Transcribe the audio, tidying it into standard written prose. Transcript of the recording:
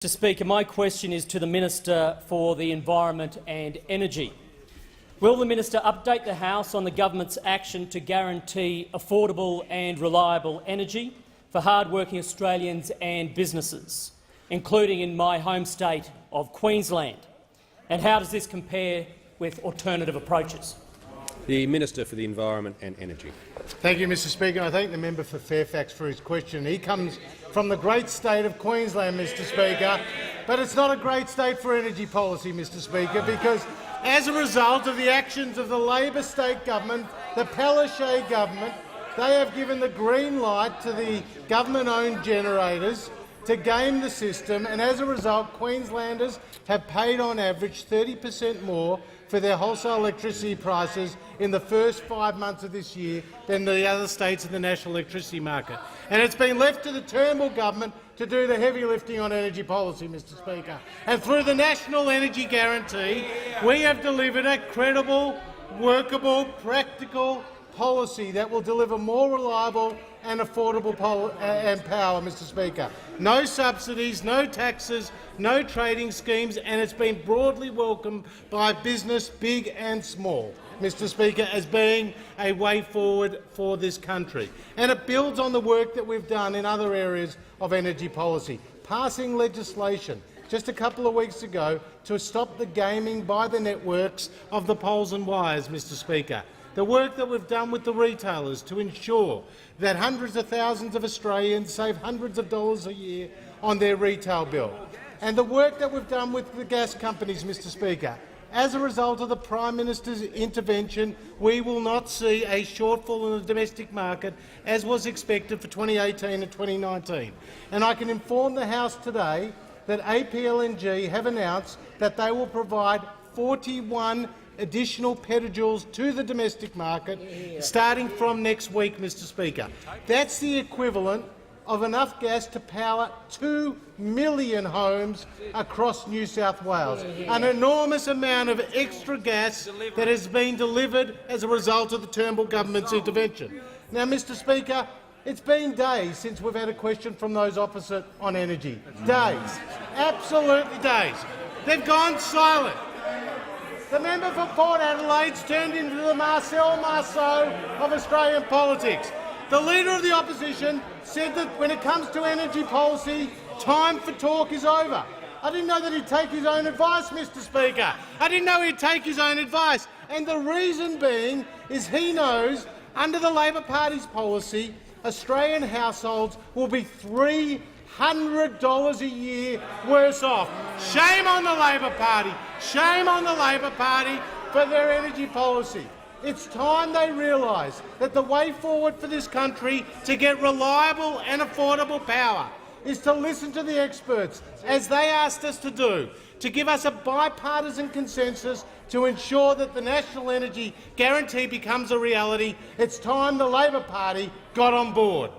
Mr Speaker, my question is to the Minister for the Environment and Energy. Will the minister update the House on the government's action to guarantee affordable and reliable energy for hard-working Australians and businesses, including in my home state of Queensland? And how does this compare with alternative approaches? The Minister for the Environment and Energy. Thank you, Mr Speaker. I thank the member for Fairfax for his question. He comes from the great state of Queensland, Mr Speaker, but it's not a great state for energy policy, Mr Speaker, because as a result of the actions of the Labor state government, the Palaszczuk government, they have given the green light to the government-owned generators to game the system, and as a result Queenslanders have paid on average 30% more for their wholesale electricity prices in the first 5 months of this year than the other states in the national electricity market. And it's been left to the Turnbull government to do the heavy lifting on energy policy, Mr Speaker. And through the National Energy Guarantee, we have delivered a credible, workable, practical policy that will deliver more reliable and affordable power, Mr Speaker. No subsidies, no taxes, no trading schemes, and it's been broadly welcomed by business, big and small, Mr Speaker, as being a way forward for this country. And it builds on the work that we've done in other areas of energy policy, passing legislation just a couple of weeks ago to stop the gaming by the networks of the poles and wires, Mr Speaker. The work that we've done with the retailers to ensure that hundreds of thousands of Australians save hundreds of dollars a year on their retail bill. And the work that we've done with the gas companies, Mr Speaker. As a result of the Prime Minister's intervention, we will not see a shortfall in the domestic market as was expected for 2018 and 2019. And I can inform the House today that APLNG have announced that they will provide 41 additional petajoules to the domestic market starting from next week, Mr Speaker. That's the equivalent of enough gas to power 2 million homes across New South Wales, an enormous amount of extra gas that has been delivered as a result of the Turnbull government's intervention. Now, Mr Speaker, it's been days since we've had a question from those opposite on energy. Days. Absolutely days. They've gone silent. The member for Port Adelaide's turned into the Marcel Marceau of Australian politics. The Leader of the Opposition said that when it comes to energy policy, time for talk is over. I didn't know that he'd take his own advice, Mr Speaker. I didn't know he'd take his own advice. And the reason being is he knows, under the Labor Party's policy, Australian households will be $300 a year worse off. Shame on the Labor Party. Shame on the Labor Party for their energy policy. It's time they realise that the way forward for this country to get reliable and affordable power is to listen to the experts, as they asked us to do, to give us a bipartisan consensus to ensure that the National Energy Guarantee becomes a reality. It's time the Labor Party got on board.